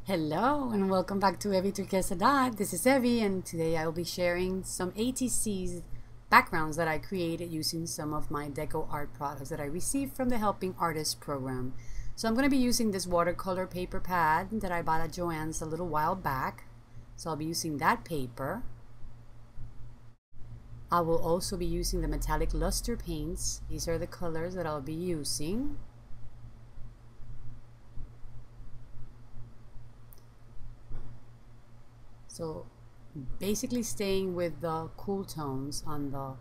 Hello and welcome back to Evie Turquesadot. This is Evie and today I will be sharing some ATCs backgrounds that I created using some of my DecoArt products that I received from the Helping Artists program. So I'm going to be using this watercolor paper pad that I bought at Joann's a little while back. So I'll be using that paper. I will also be using the metallic lustre paints. These are the colors that I'll be using. So basically staying with the cool tones on the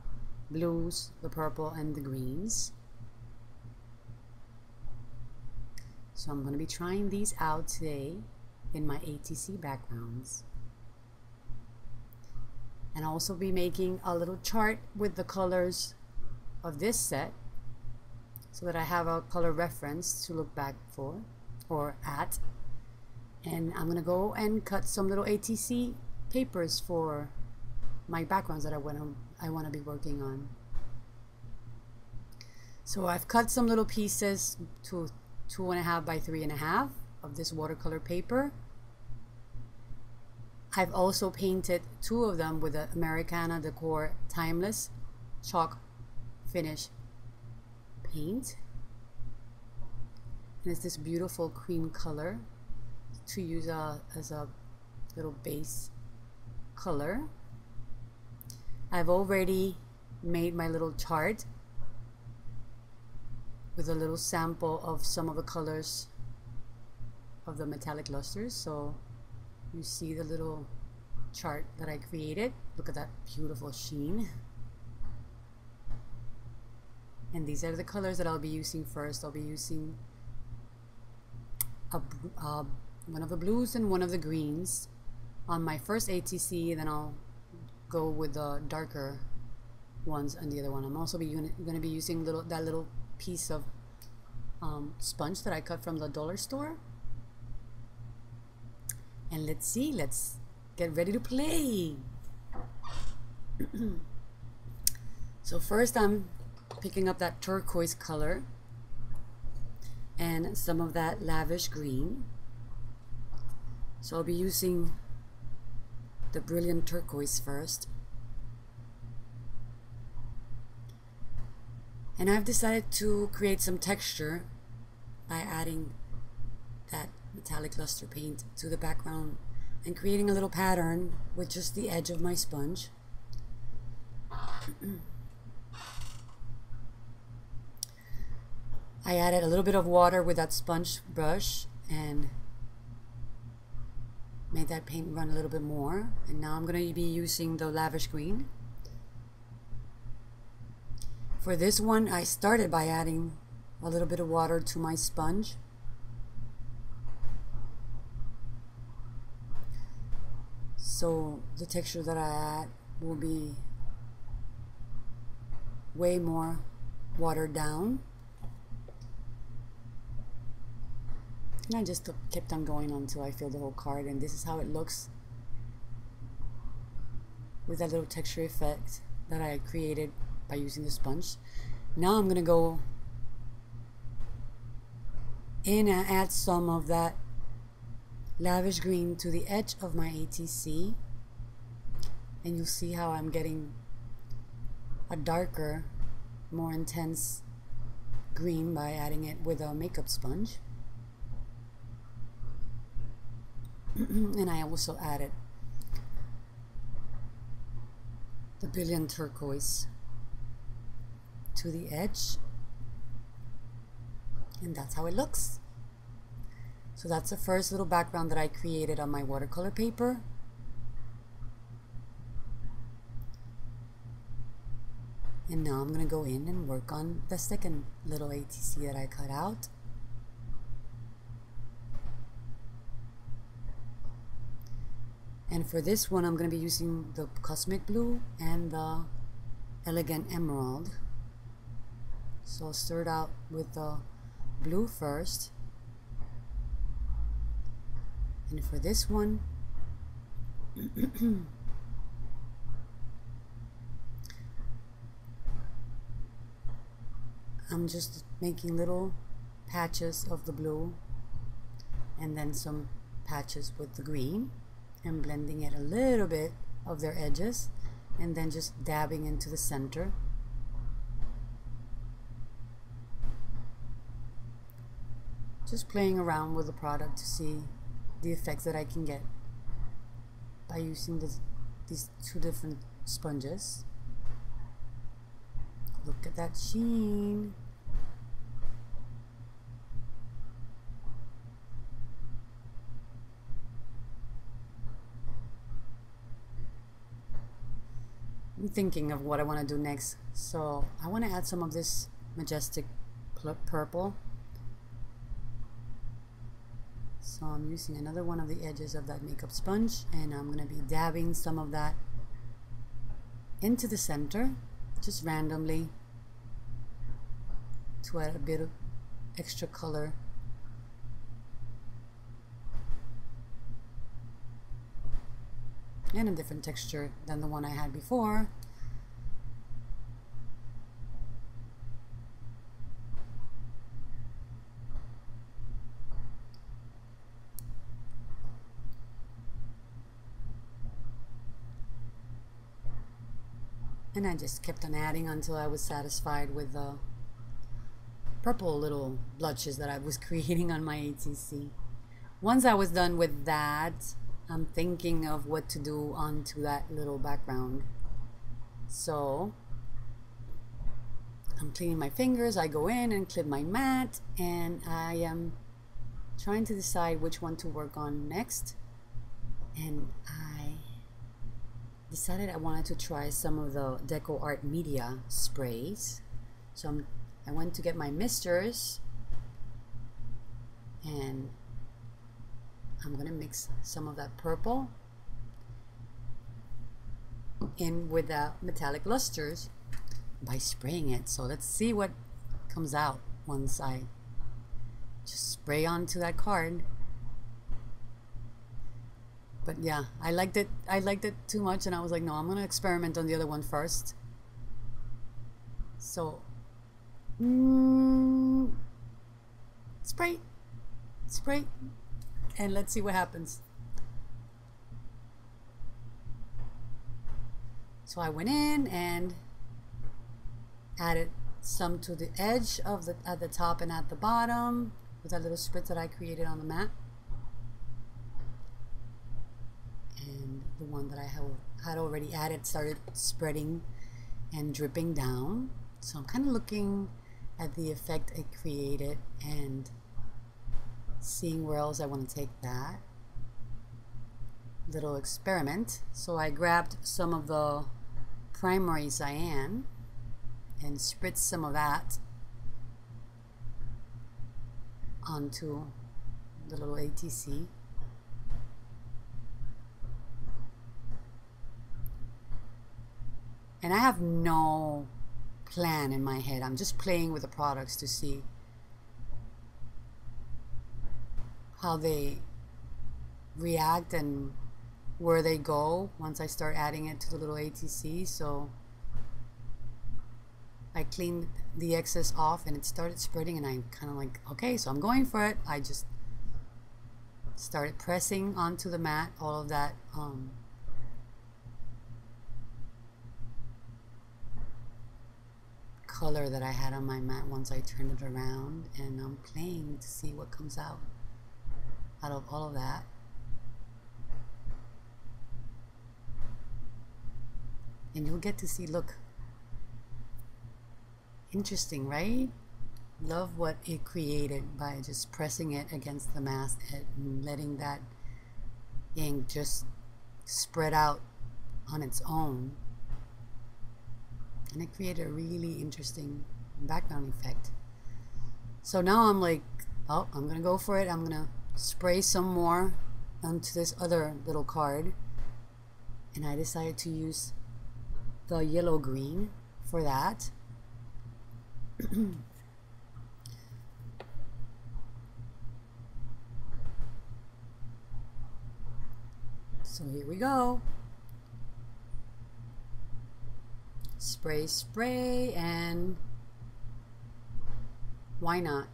blues, the purple, and the greens. So I'm going to be trying these out today in my ATC backgrounds. And I'll also be making a little chart with the colors of this set so that I have a color reference to look back for or at. And I'm going to go and cut some little ATC papers for my backgrounds that I want to be working on. So I've cut some little pieces to 2.5 by 3.5 of this watercolor paper. I've also painted 2 of them with the Americana Decor Timeless Chalk Finish paint. And it's this beautiful cream color to use as a little base color. I've already made my little chart with a little sample of some of the colors of the metallic lustres. So you see the little chart that I created. Look at that beautiful sheen. And these are the colors that I'll be using first. I'll be using one of the blues and one of the greens on my first ATC, then I'll go with the darker ones on the other one. I'm also going to be using that little piece of sponge that I cut from the dollar store. And let's get ready to play. So first I'm picking up that turquoise color and some of that lavish green. So I'll be using the brilliant turquoise first. And I've decided to create some texture by adding that metallic lustre paint to the background and creating a little pattern with just the edge of my sponge. I added a little bit of water with that sponge brush and made that paint run a little bit more. And now I'm going to be using the lavish green. For this one I started by adding a little bit of water to my sponge. So the texture that I add will be way more watered down. And I just kept on going until I filled the whole card, and this is how it looks with that little texture effect that I created by using the sponge. Now I'm going to go in and add some of that lavish green to the edge of my ATC, and you'll see how I'm getting a darker, more intense green by adding it with a makeup sponge. And I also added the brilliant turquoise to the edge, and that's how it looks. So that's the first little background that I created on my watercolor paper. And now I'm going to go in and work on the second little ATC that I cut out. And for this one I'm going to be using the Cosmic Blue and the Elegant Emerald. So I'll start out with the blue first. And for this one I'm just making little patches of the blue and then some patches with the green and blending it a little bit of their edges, and then just dabbing into the center. Just playing around with the product to see the effects that I can get by using these two different sponges. Look at that sheen. I'm thinking of what I want to do next. So I want to add some of this Majestic purple. So I'm using another one of the edges of that makeup sponge, and I'm going to be dabbing some of that into the center, just randomly, to add a bit of extra color. And a different texture than the one I had before. And I just kept on adding until I was satisfied with the purple little blushes that I was creating on my ATC. Once I was done with that, I'm thinking of what to do onto that little background. So I'm cleaning my fingers, I go in and clip my mat, and I am trying to decide which one to work on next. And I decided I wanted to try some of the DecoArt Media sprays. So I went to get my misters, and I'm gonna mix some of that purple in with the metallic lustres by spraying it. So let's see what comes out once I just spray onto that card. But yeah, I liked it too much, and I was like, no, I'm gonna experiment on the other one first. So spray, and let's see what happens. So I went in and added some to the edge of at the top and at the bottom with that little spritz that I created on the mat. And the one that I had already added started spreading and dripping down. So I'm kind of looking at the effect it created and seeing where else I want to take that little experiment. So I grabbed some of the primary Cyan and spritzed some of that onto the little ATC. And I have no plan in my head. I'm just playing with the products to see how they react and where they go once I start adding it to the little ATC. So I cleaned the excess off and it started spreading, and I'm kind of like, okay, so I'm going for it. I just started pressing onto the mat all of that color that I had on my mat once I turned it around, and I'm playing to see what comes out of all of that. And you'll get to see, look, interesting, right? Love what it created by just pressing it against the mask and letting that ink just spread out on its own. And it created a really interesting background effect. So now I'm like, oh, I'm gonna go for it. I'm gonna spray some more onto this other little card, and I decided to use the yellow green for that. So here we go. Spray, and why not?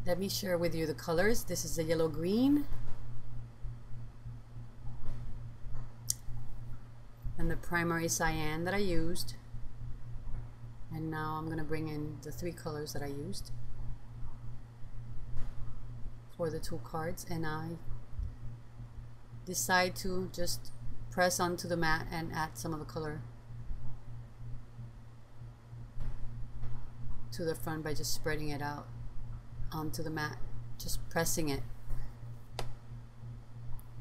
Let me share with you the colors. This is the yellow green, and the primary cyan that I used. And now I'm going to bring in the 3 colors that I used for the 2 cards, and I decide to just press onto the mat and add some of the color to the front by just spreading it out onto the mat, just pressing it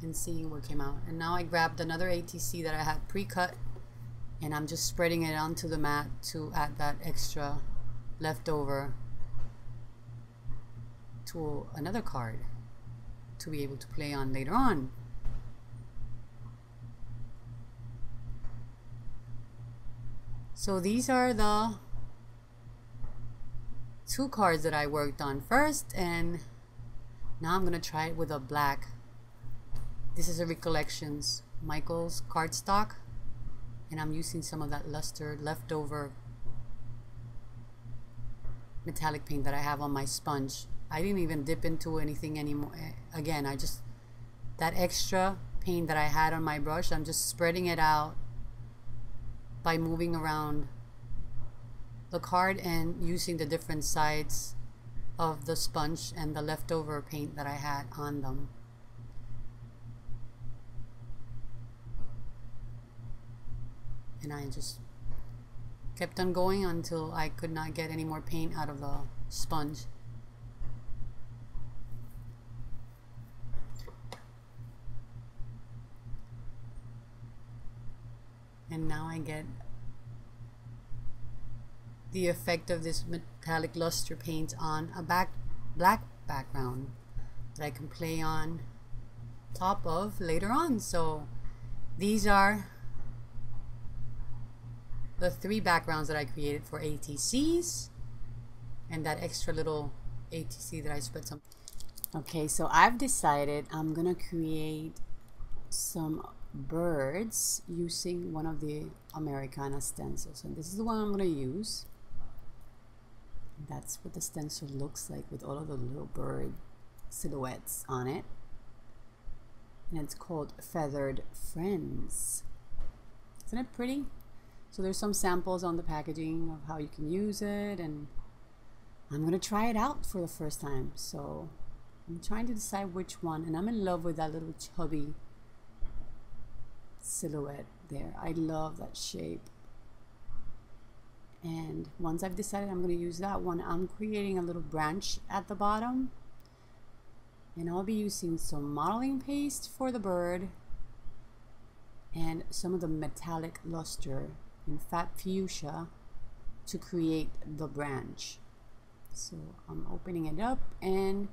and seeing what came out. And now I grabbed another ATC that I had pre-cut, and I'm just spreading it onto the mat to add that extra leftover to another card to be able to play on later on. So these are the 2 cards that I worked on first, and now I'm gonna try it with a black. This is a Recollections Michael's cardstock, and I'm using some of that luster leftover metallic paint that I have on my sponge. I didn't even dip into anything anymore. Again, I just, that extra paint that I had on my brush, I'm just spreading it out by moving around the card and using the different sides of the sponge and the leftover paint that I had on them. And I just kept on going until I could not get any more paint out of the sponge. And now I get the effect of this metallic luster paint on a black background that I can play on top of later on. So these are the 3 backgrounds that I created for ATCs, and that extra little ATC that I spread some. Okay, so I've decided I'm gonna create some birds using one of the Americana stencils, and this is the one I'm gonna use. That's what the stencil looks like with all of the little bird silhouettes on it, and it's called Feathered Friends. Isn't it pretty? So there's some samples on the packaging of how you can use it, and I'm gonna try it out for the first time. So I'm trying to decide which one, and I'm in love with that little chubby silhouette there. I love that shape. And once I've decided I'm going to use that one, I'm creating a little branch at the bottom, and I'll be using some modeling paste for the bird and some of the metallic luster in fat fuchsia to create the branch. So I'm opening it up and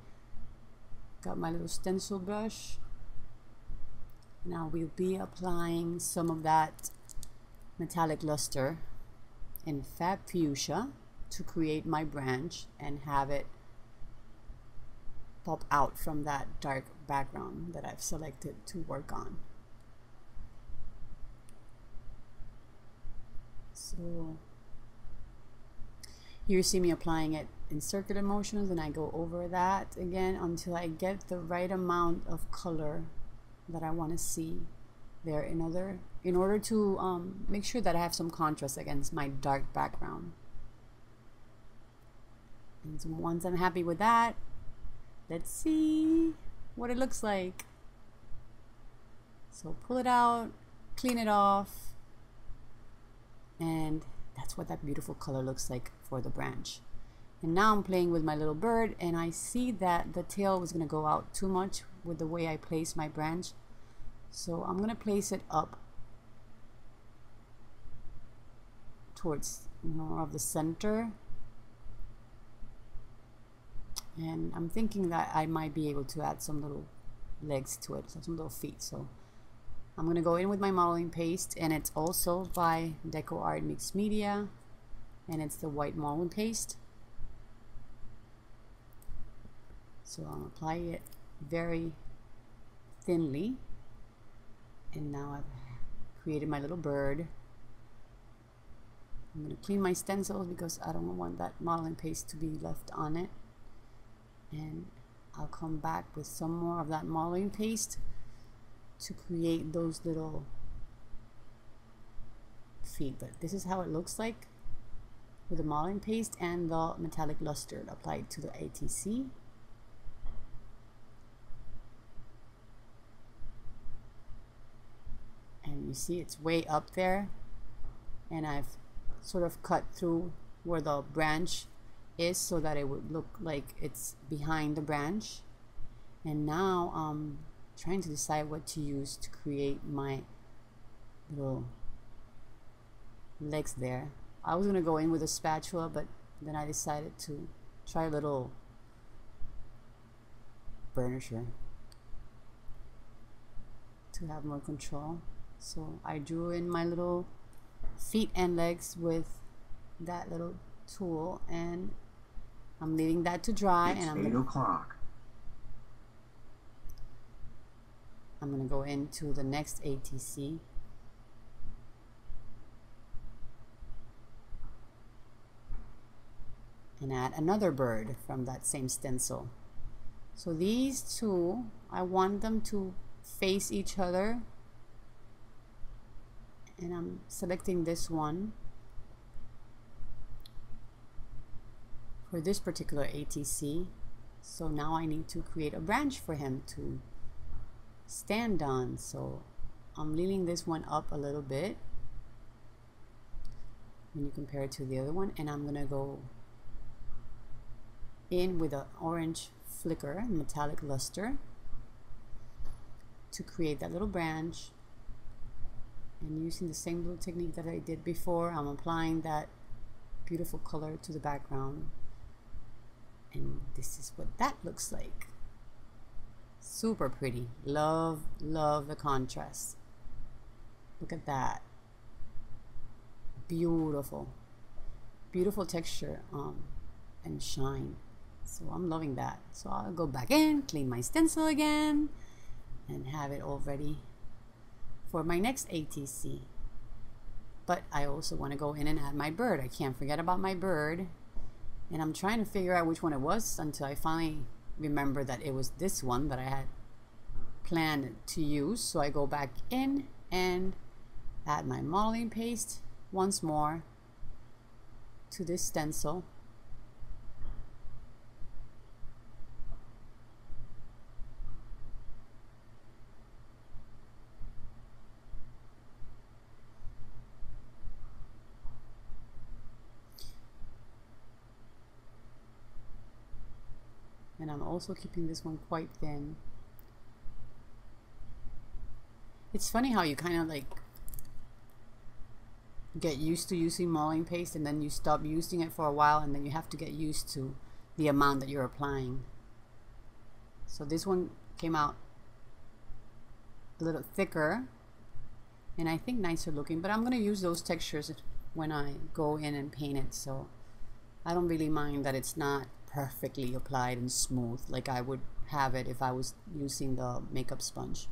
got my little stencil brush. Now we'll be applying some of that metallic luster in fat fuchsia to create my branch and have it pop out from that dark background that I've selected to work on. So you see me applying it in circular motions, and I go over that again until I get the right amount of color that I want to see there in order to make sure that I have some contrast against my dark background. And so once I'm happy with that, let's see what it looks like. So pull it out, clean it off, and that's what that beautiful color looks like for the branch. And now I'm playing with my little bird, and I see that the tail was going to go out too much with the way I place my branch. So I'm going to place it up towards more of the center. And I'm thinking that I might be able to add some little legs to it, so some little feet. So I'm going to go in with my modeling paste, and it's also by DecoArt Mixed Media, and it's the white modeling paste. So I'll apply it very thinly, and now I've created my little bird. I'm going to clean my stencils because I don't want that modeling paste to be left on it, and I'll come back with some more of that modeling paste to create those little feet, but this is how it looks like with the modeling paste and the metallic luster applied to the ATC. And you see it's way up there, and I've sort of cut through where the branch is so that it would look like it's behind the branch. And now I'm trying to decide what to use to create my little legs there. I was gonna go in with a spatula, but then I decided to try a little burnisher to have more control. So I drew in my little feet and legs with that little tool, and I'm leaving that to dry. It's and I'm 8 o'clock. I'm gonna go into the next ATC. And add another bird from that same stencil. So these two, I want them to face each other, and I'm selecting this one for this particular ATC. So now I need to create a branch for him to stand on. So I'm leaning this one up a little bit when you compare it to the other one, and I'm gonna go in with an orange flicker metallic luster to create that little branch. And using the same little technique that I did before, I'm applying that beautiful color to the background, and this is what that looks like. Super pretty. Love the contrast. Look at that. Beautiful texture and shine. So I'm loving that. So I'll go back in, clean my stencil again, and have it all ready for my next ATC. But I also want to go in and add my bird. I can't forget about my bird. And I'm trying to figure out which one it was until I finally remember that it was this one that I had planned to use. So I go back in and add my modeling paste once more to this stencil. And I'm also keeping this one quite thin. It's funny how you kind of like get used to using modeling paste, and then you stop using it for a while, and then you have to get used to the amount that you're applying. So this one came out a little thicker and I think nicer looking, but I'm going to use those textures when I go in and paint it, so I don't really mind that it's not perfectly applied and smooth like I would have it if I was using the makeup sponge.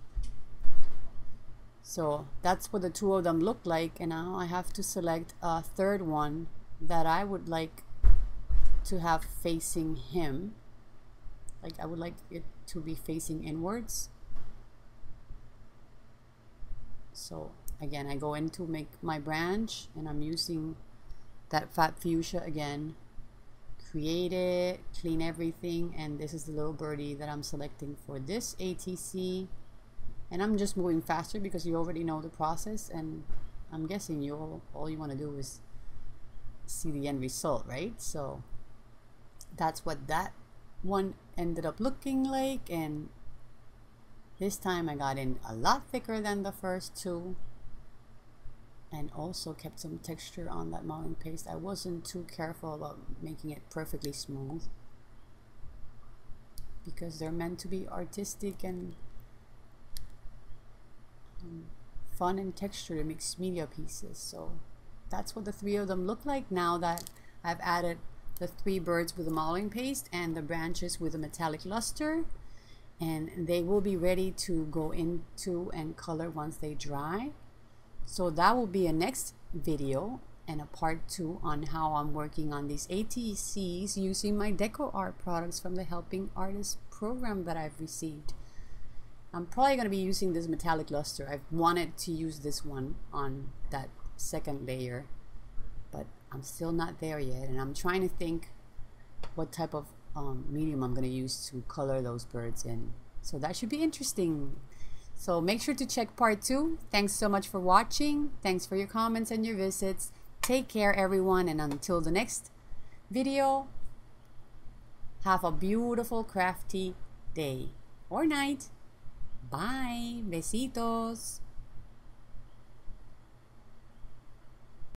So that's what the two of them look like, and now I have to select a third one that I would like to have facing him. Like I would like it to be facing inwards. So again, I go in to make my branch, and I'm using that fat fuchsia again. Create it, clean everything, and this is the little birdie that I'm selecting for this ATC. And I'm just moving faster because you already know the process, and I'm guessing all you want to do is see the end result, right? So that's what that one ended up looking like, and this time I got in a lot thicker than the first two, and also kept some texture on that modeling paste. I wasn't too careful about making it perfectly smooth because they're meant to be artistic and fun in texture to mix media pieces. So that's what the three of them look like now that I've added the three birds with the modeling paste and the branches with the metallic luster, and they will be ready to go into and color once they dry. So that will be a next video and a part 2 on how I'm working on these ATCs using my DecoArt products from the Helping Artists program that I've received. I'm probably going to be using this metallic luster. I've wanted to use this one on that second layer, but I'm still not there yet, and I'm trying to think what type of medium I'm going to use to color those birds in. So that should be interesting. So make sure to check part 2. Thanks so much for watching. Thanks for your comments and your visits. Take care, everyone, and until the next video, have a beautiful crafty day or night. Bye. Besitos.